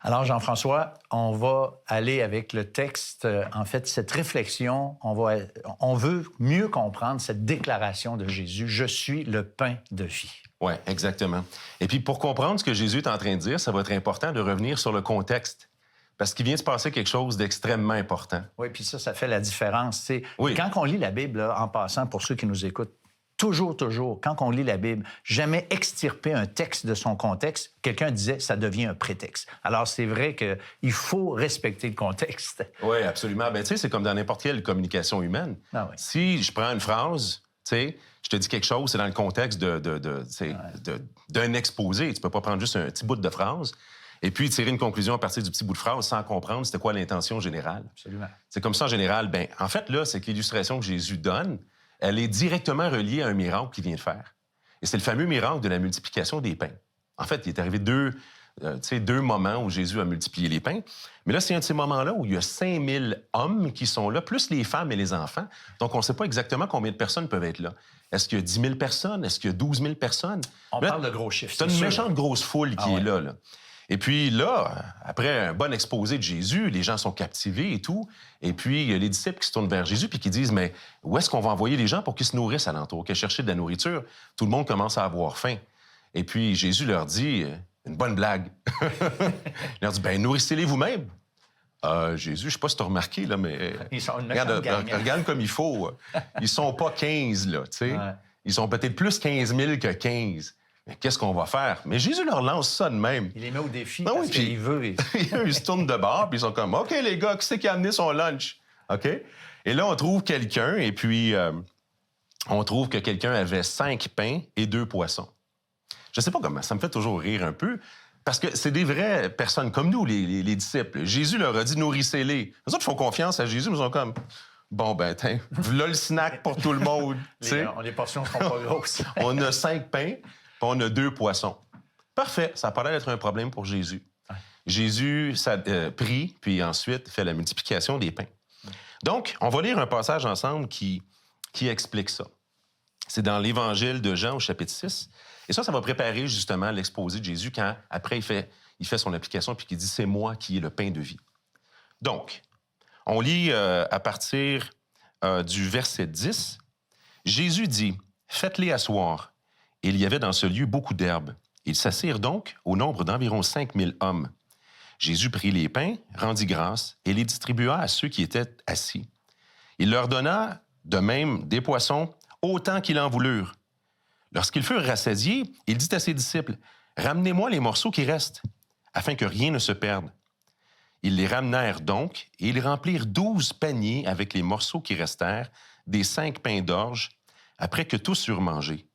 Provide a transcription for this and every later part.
Alors, Jean-François, on va aller avec le texte. En fait, cette réflexion, on veut mieux comprendre cette déclaration de Jésus. « Je suis le pain de vie ». Oui, exactement. Et puis, pour comprendre ce que Jésus est en train de dire, ça va être important de revenir sur le contexte. Parce qu'il vient de se passer quelque chose d'extrêmement important. Oui, puis ça fait la différence. Oui. Quand on lit la Bible, là, en passant, pour ceux qui nous écoutent, toujours, quand on lit la Bible, jamais extirper un texte de son contexte. Quelqu'un disait, ça devient un prétexte. Alors, c'est vrai qu'il faut respecter le contexte. Oui, absolument. Ben, tu sais, c'est comme dans n'importe quelle communication humaine. Ah oui. Si je prends une phrase, tu sais, je te dis quelque chose, c'est dans le contexte d'un exposé. Tu peux pas prendre juste un petit bout de phrase et puis tirer une conclusion à partir du petit bout de phrase sans comprendre c'était quoi l'intention générale. Absolument. C'est comme ça en général. Ben, en fait, là, c'est que l'illustration que Jésus donne, elle est directement reliée à un miracle qu'il vient de faire. Et c'est le fameux miracle de la multiplication des pains. En fait, il est arrivé deux moments où Jésus a multiplié les pains. Mais là, c'est un de ces moments-là où il y a 5000 hommes qui sont là, plus les femmes et les enfants. Donc, on ne sait pas exactement combien de personnes peuvent être là. Est-ce qu'il y a 10 000 personnes? Est-ce qu'il y a 12 000 personnes? On parle de gros chiffres. C'est une méchante grosse foule qui est là. Et puis là, après un bon exposé de Jésus, les gens sont captivés et tout. Et puis, il y a les disciples qui se tournent vers Jésus puis qui disent, mais où est-ce qu'on va envoyer les gens pour qu'ils se nourrissent alentour, qu'ils cherchent de la nourriture? Tout le monde commence à avoir faim. Et puis, Jésus leur dit, une bonne blague. Il leur dit, ben nourrissez-les vous-même. Jésus, je sais pas si tu as remarqué, là, mais ils sont regarde comme il faut. Ils sont pas 15, là, tu sais. Ouais. Ils sont peut-être plus 15 000 que 15. Mais qu'est-ce qu'on va faire? Mais Jésus leur lance ça de même. Il les met au défi parce qu'il veut. Ils se tournent de bord, puis ils sont comme, OK, les gars, qui c'est qui a amené son lunch? OK? Et là, on trouve quelqu'un, et puis on trouve que quelqu'un avait 5 pains et 2 poissons. Je sais pas comment, ça me fait toujours rire un peu, parce que c'est des vraies personnes comme nous, les disciples. Jésus leur a dit, nourrissez-les. Les autres font confiance à Jésus, mais ils sont comme... Bon, ben, voilà le snack pour tout le monde. Les portions sont pas grosses. On a 5 pains, puis on a 2 poissons. Parfait, ça paraît être un problème pour Jésus. Ouais. Jésus prie, puis ensuite fait la multiplication des pains. Donc, on va lire un passage ensemble qui explique ça. C'est dans l'Évangile de Jean au chapitre 6. Et ça va préparer justement l'exposé de Jésus quand, après, il fait son application puis qu'il dit « C'est moi qui est le pain de vie ». Donc, on lit à partir du verset 10. Jésus dit « Faites-les asseoir. » Et il y avait dans ce lieu beaucoup d'herbes. Ils s'assirent donc au nombre d'environ 5000 hommes. Jésus prit les pains, rendit grâce et les distribua à ceux qui étaient assis. Il leur donna de même des poissons autant qu'ils en voulurent. Lorsqu'ils furent rassasiés, il dit à ses disciples, « Ramenez-moi les morceaux qui restent, afin que rien ne se perde. » Ils les ramenèrent donc, et ils remplirent 12 paniers avec les morceaux qui restèrent, des 5 pains d'orge, après que tous eurent mangé.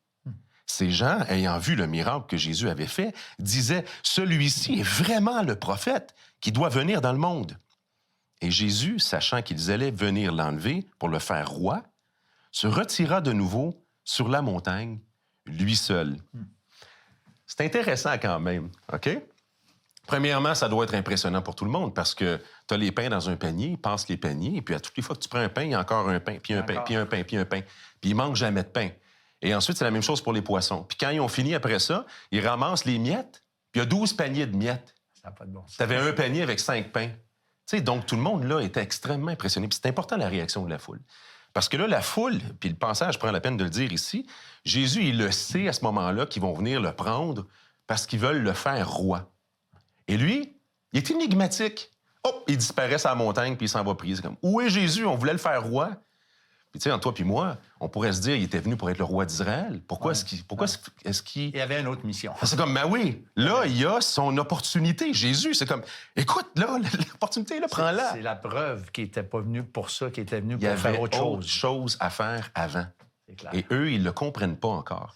Ces gens, ayant vu le miracle que Jésus avait fait, disaient, « Celui-ci est vraiment le prophète qui doit venir dans le monde. » Et Jésus, sachant qu'ils allaient venir l'enlever pour le faire roi, se retira de nouveau sur la montagne, lui seul. C'est intéressant quand même, OK? Premièrement, ça doit être impressionnant pour tout le monde parce que tu as les pains dans un panier, passe les paniers, et puis à toutes les fois que tu prends un pain, il y a encore un pain, puis un pain, puis un pain, puis un pain. Puis il manque jamais de pain. Et ensuite, c'est la même chose pour les poissons. Puis quand ils ont fini après ça, ils ramassent les miettes, puis il y a 12 paniers de miettes. Ça n'a pas de bon sens. Tu avais un panier avec 5 pains. Tu sais, donc tout le monde, là, était extrêmement impressionné. Puis c'est important, la réaction de la foule. Parce que là, la foule, puis le passage prend la peine de le dire ici, Jésus, il le sait à ce moment-là qu'ils vont venir le prendre parce qu'ils veulent le faire roi. Et lui, il est énigmatique. Hop, il disparaît sur la montagne, puis il s'en va prier. C'est comme, où est Jésus? On voulait le faire roi. Puis tu sais, entre toi puis moi, on pourrait se dire, il était venu pour être le roi d'Israël. Pourquoi est-ce qu'il... Il avait une autre mission. C'est comme, ben oui, là, il a son opportunité. Jésus, c'est comme, écoute, là, l'opportunité, là, prends-la. C'est la preuve qu'il n'était pas venu pour ça, qu'il était venu pour faire autre chose. Il y avait autre chose à faire avant. C'est clair. Et eux, ils ne le comprennent pas encore.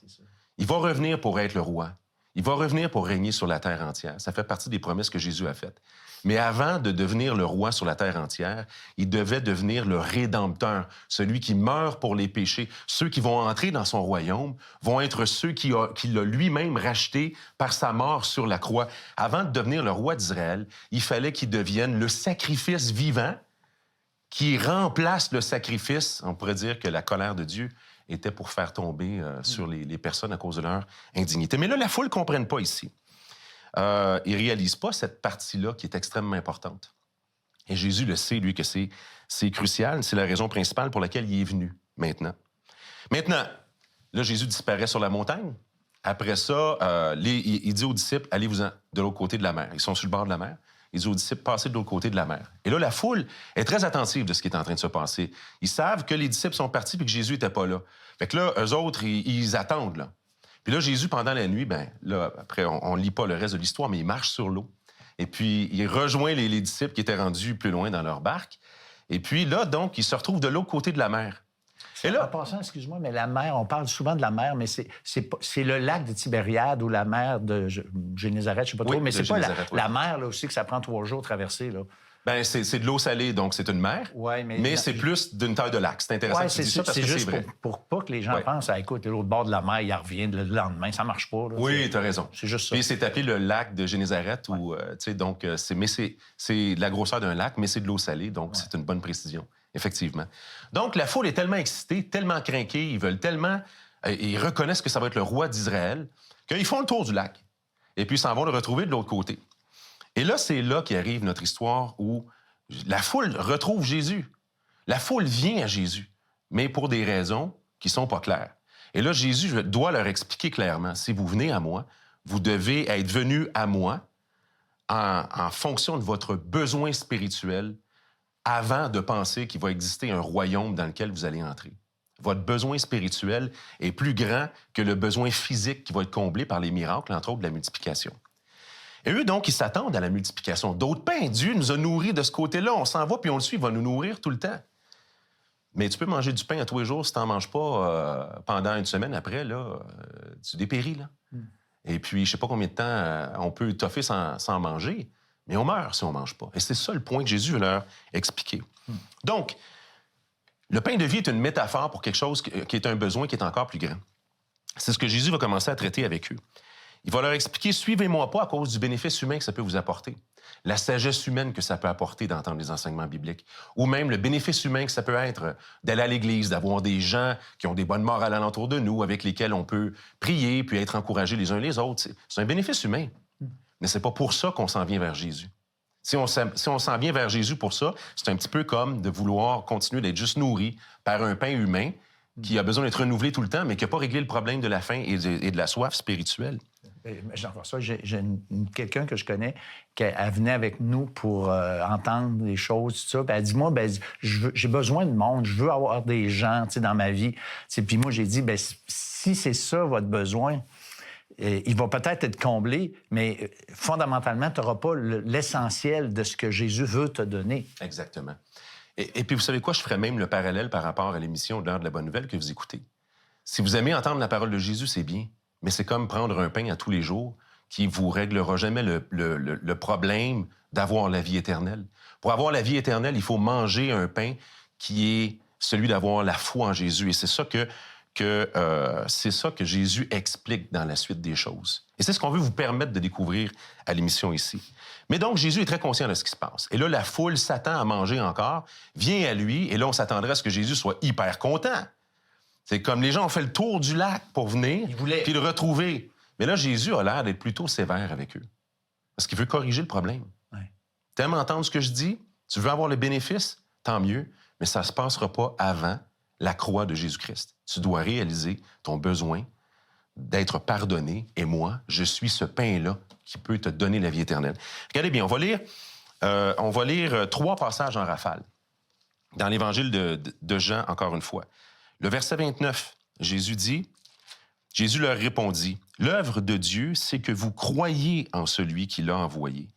Il va revenir pour être le roi. Il va revenir pour régner sur la terre entière. Ça fait partie des promesses que Jésus a faites. Mais avant de devenir le roi sur la terre entière, il devait devenir le Rédempteur, celui qui meurt pour les péchés. Ceux qui vont entrer dans son royaume vont être ceux qu'il a lui-même racheté par sa mort sur la croix. Avant de devenir le roi d'Israël, il fallait qu'il devienne le sacrifice vivant qui remplace le sacrifice. On pourrait dire que la colère de Dieu était pour faire tomber sur les personnes à cause de leur indignité. Mais là, la foule ne comprenne pas ici. il ne réalise pas cette partie-là qui est extrêmement importante. Et Jésus le sait, lui, que c'est crucial. C'est la raison principale pour laquelle il est venu maintenant. Maintenant, là, Jésus disparaît sur la montagne. Après ça, il dit aux disciples, allez-vous-en de l'autre côté de la mer. Ils sont sur le bord de la mer. Il dit aux disciples, passez de l'autre côté de la mer. Et là, la foule est très attentive de ce qui est en train de se passer. Ils savent que les disciples sont partis et que Jésus n'était pas là. Fait que là, eux autres, ils attendent, là. Puis là, Jésus, pendant la nuit, ben là, après, on ne lit pas le reste de l'histoire, mais il marche sur l'eau. Et puis, il rejoint les disciples qui étaient rendus plus loin dans leur barque. Et puis là, donc, il se retrouve de l'autre côté de la mer. Et là, en passant, excuse-moi, mais la mer, on parle souvent de la mer, mais c'est le lac de Tibériade ou la mer de Génézareth, je ne sais pas trop, mais c'est pas la mer là, aussi que ça prend 3 jours à traverser, là. Ben c'est de l'eau salée, donc c'est une mer, ouais, mais c'est plus d'une taille de lac. C'est intéressant que tu dises ça parce que c'est vrai. Pour pas que les gens pensent, écoute, l'autre bord de la mer, il revient le lendemain, ça marche pas. Là, oui, tu as raison. C'est juste ça. Puis c'est appelé le lac de Génézareth, donc c'est la grosseur d'un lac, mais c'est de l'eau salée, donc c'est une bonne précision, effectivement. Donc la foule est tellement excitée, tellement crinquée, ils veulent tellement, ils reconnaissent que ça va être le roi d'Israël, qu'ils font le tour du lac, et puis ils s'en vont le retrouver de l'autre côté. Et là, c'est là qu'arrive notre histoire où la foule retrouve Jésus. La foule vient à Jésus, mais pour des raisons qui ne sont pas claires. Et là, Jésus doit leur expliquer clairement, si vous venez à moi, vous devez être venus à moi en fonction de votre besoin spirituel avant de penser qu'il va exister un royaume dans lequel vous allez entrer. Votre besoin spirituel est plus grand que le besoin physique qui va être comblé par les miracles, entre autres de la multiplication. Et eux, donc, ils s'attendent à la multiplication d'autres pains. Dieu nous a nourris de ce côté-là. On s'en va, puis on le suit, il va nous nourrir tout le temps. Mais tu peux manger du pain à tous les jours si tu n'en manges pas pendant une semaine après, là, tu dépéris, là. Et puis, je ne sais pas combien de temps on peut étoffer sans manger, mais on meurt si on ne mange pas. Et c'est ça le point que Jésus veut leur expliquer. Donc, le pain de vie est une métaphore pour quelque chose qui est un besoin qui est encore plus grand. C'est ce que Jésus va commencer à traiter avec eux. Il va leur expliquer, suivez-moi pas à cause du bénéfice humain que ça peut vous apporter, la sagesse humaine que ça peut apporter d'entendre les enseignements bibliques, ou même le bénéfice humain que ça peut être d'aller à l'Église, d'avoir des gens qui ont des bonnes morales alentour de nous, avec lesquels on peut prier, puis être encouragés les uns les autres. C'est un bénéfice humain, mais c'est pas pour ça qu'on s'en vient vers Jésus. Si on s'en vient vers Jésus pour ça, c'est un petit peu comme de vouloir continuer d'être juste nourri par un pain humain qui a besoin d'être renouvelé tout le temps, mais qui n'a pas réglé le problème de la faim et de la soif spirituelle. Jean-François, j'ai quelqu'un que je connais qui venait avec nous pour entendre des choses, tout ça. Puis elle dit, moi, j'ai besoin de monde, je veux avoir des gens dans ma vie. Puis moi, j'ai dit, si c'est ça votre besoin, il va peut-être être comblé, mais fondamentalement, tu n'auras pas l'essentiel de ce que Jésus veut te donner. Exactement. Et puis, vous savez quoi? Je ferais même le parallèle par rapport à l'émission de l'heure de la bonne nouvelle que vous écoutez. Si vous aimez entendre la parole de Jésus, c'est bien. Mais c'est comme prendre un pain à tous les jours qui vous réglera jamais le problème d'avoir la vie éternelle. Pour avoir la vie éternelle, il faut manger un pain qui est celui d'avoir la foi en Jésus. Et c'est ça que Jésus explique dans la suite des choses. Et c'est ce qu'on veut vous permettre de découvrir à l'émission ici. Mais donc, Jésus est très conscient de ce qui se passe. Et là, la foule s'attend à manger encore, vient à lui, et là, on s'attendrait à ce que Jésus soit hyper content. C'est comme les gens ont fait le tour du lac pour venir, puis le retrouver. Mais là, Jésus a l'air d'être plutôt sévère avec eux. Parce qu'il veut corriger le problème. Ouais. Tu aimes entendre ce que je dis? Tu veux avoir le bénéfice? Tant mieux. Mais ça ne se passera pas avant la croix de Jésus-Christ. Tu dois réaliser ton besoin d'être pardonné. Et moi, je suis ce pain-là qui peut te donner la vie éternelle. Regardez bien, on va lire 3 passages en rafale. Dans l'Évangile de Jean, encore une fois. Le verset 29, Jésus leur répondit, « L'œuvre de Dieu, c'est que vous croyez en celui qui l'a envoyé. »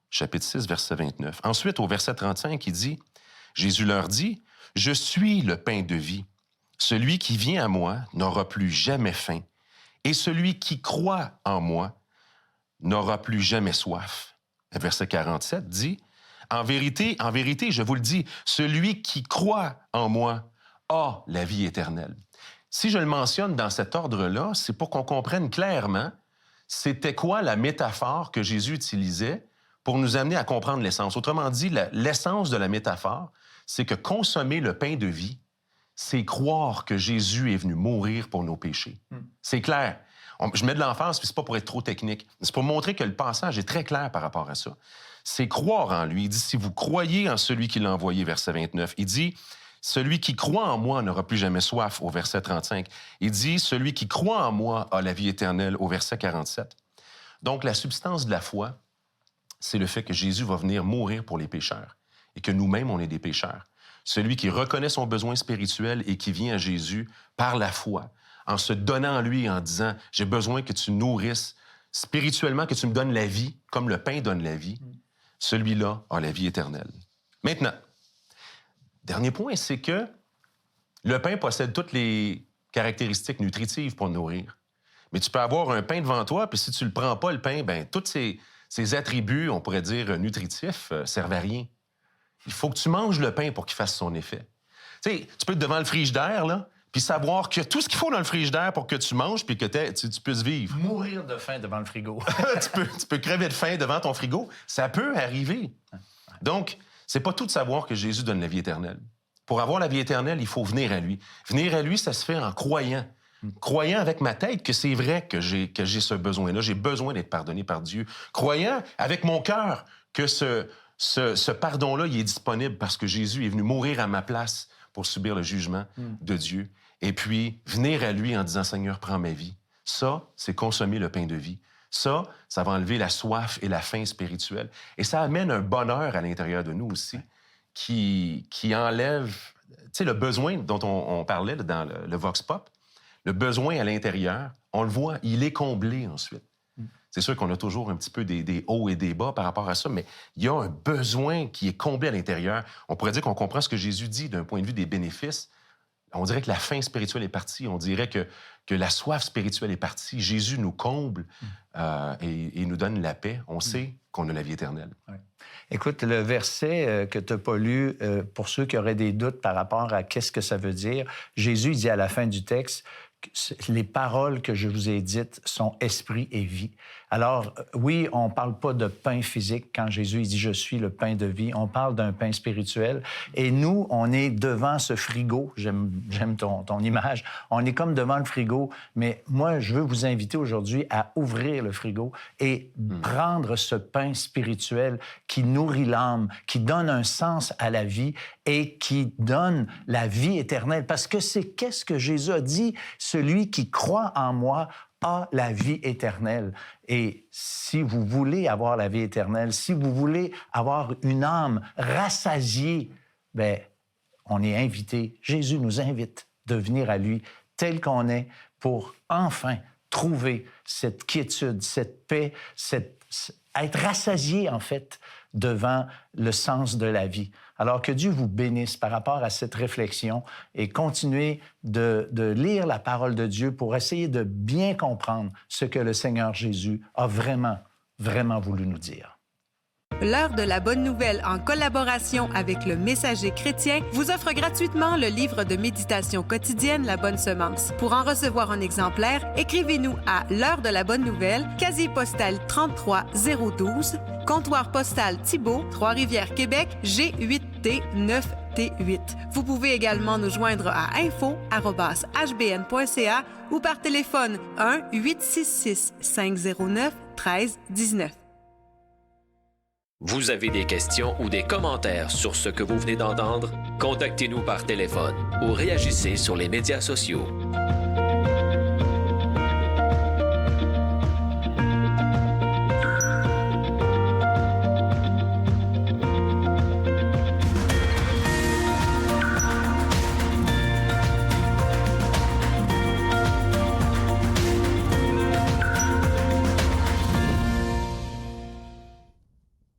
Chapitre 6, verset 29. Ensuite, au verset 35, il dit, Jésus leur dit, « Je suis le pain de vie. Celui qui vient à moi n'aura plus jamais faim, et celui qui croit en moi n'aura plus jamais soif. » Verset 47 dit, « En vérité, je vous le dis, celui qui croit en moi a la vie éternelle. » Si je le mentionne dans cet ordre-là, c'est pour qu'on comprenne clairement c'était quoi la métaphore que Jésus utilisait pour nous amener à comprendre l'essence. Autrement dit, l'essence de la métaphore, c'est que consommer le pain de vie, c'est croire que Jésus est venu mourir pour nos péchés. C'est clair. Je mets de l'emphase, puis c'est pas pour être trop technique. C'est pour montrer que le passage est très clair par rapport à ça. C'est croire en lui. Il dit, si vous croyez en celui qui l'a envoyé, verset 29. Il dit, celui qui croit en moi n'aura plus jamais soif, au verset 35. Il dit, celui qui croit en moi a la vie éternelle, au verset 47. Donc, la substance de la foi, c'est le fait que Jésus va venir mourir pour les pécheurs et que nous-mêmes, on est des pécheurs. Celui qui reconnaît son besoin spirituel et qui vient à Jésus par la foi, en se donnant à lui, en disant, j'ai besoin que tu nourrisses spirituellement, que tu me donnes la vie, comme le pain donne la vie, celui-là a la vie éternelle. Maintenant, dernier point, c'est que le pain possède toutes les caractéristiques nutritives pour nourrir. Mais tu peux avoir un pain devant toi, puis si tu ne le prends pas, le pain, bien, tous ces attributs, on pourrait dire nutritifs, servent à rien. Il faut que tu manges le pain pour qu'il fasse son effet. Tu sais, tu peux être devant le frigidaire, là, puis savoir qu'il y a tout ce qu'il faut dans le frigidaire pour que tu manges puis que tu puisses vivre. Mourir de faim devant le frigo. tu peux crever de faim devant ton frigo. Ça peut arriver. Donc, c'est pas tout de savoir que Jésus donne la vie éternelle. Pour avoir la vie éternelle, il faut venir à lui. Venir à lui, ça se fait en croyant. Croyant avec ma tête que c'est vrai que j'ai ce besoin-là. J'ai besoin d'être pardonné par Dieu. Croyant avec mon cœur que ce pardon-là, il est disponible parce que Jésus est venu mourir à ma place pour subir le jugement de Dieu. Et puis, venir à lui en disant, Seigneur, prends ma vie. Ça, c'est consommer le pain de vie. Ça va enlever la soif et la faim spirituelle. Et ça amène un bonheur à l'intérieur de nous aussi qui enlève, tu sais, le besoin dont on parlait là, dans le Vox Pop, le besoin à l'intérieur, on le voit, il est comblé ensuite. C'est sûr qu'on a toujours un petit peu des hauts et des bas par rapport à ça, mais il y a un besoin qui est comblé à l'intérieur. On pourrait dire qu'on comprend ce que Jésus dit d'un point de vue des bénéfices. On dirait que la faim spirituelle est partie. On dirait que la soif spirituelle est partie. Jésus nous comble et nous donne la paix. On sait qu'on a la vie éternelle. Ouais. Écoute, le verset que tu n'as pas lu, pour ceux qui auraient des doutes par rapport à qu'est-ce que ça veut dire, Jésus dit à la fin du texte, les paroles que je vous ai dites sont esprit et vie. Alors, oui, on ne parle pas de pain physique quand Jésus dit « Je suis le pain de vie ». On parle d'un pain spirituel. Et nous, on est devant ce frigo. J'aime ton image. On est comme devant le frigo. Mais moi, je veux vous inviter aujourd'hui à ouvrir le frigo et prendre ce pain spirituel qui nourrit l'âme, qui donne un sens à la vie et qui donne la vie éternelle. Parce que c'est qu'est-ce que Jésus a dit? Celui qui croit en moi a la vie éternelle. Et si vous voulez avoir la vie éternelle, si vous voulez avoir une âme rassasiée, bien, on est invité. Jésus nous invite de venir à lui tel qu'on est pour enfin trouver cette quiétude, cette paix, être rassasié, en fait, devant le sens de la vie. Alors que Dieu vous bénisse par rapport à cette réflexion et continuez de lire la parole de Dieu pour essayer de bien comprendre ce que le Seigneur Jésus a vraiment, vraiment voulu nous dire. L'Heure de la Bonne Nouvelle, en collaboration avec le Messager chrétien, vous offre gratuitement le livre de méditation quotidienne La Bonne Semence. Pour en recevoir un exemplaire, écrivez-nous à L'Heure de la Bonne Nouvelle, casier postal 33012, comptoir postal Thibault, Trois-Rivières, Québec, G8T9T8. Vous pouvez également nous joindre à info@hbn.ca ou par téléphone 1-866-509-1319. Vous avez des questions ou des commentaires sur ce que vous venez d'entendre? Contactez-nous par téléphone ou réagissez sur les médias sociaux.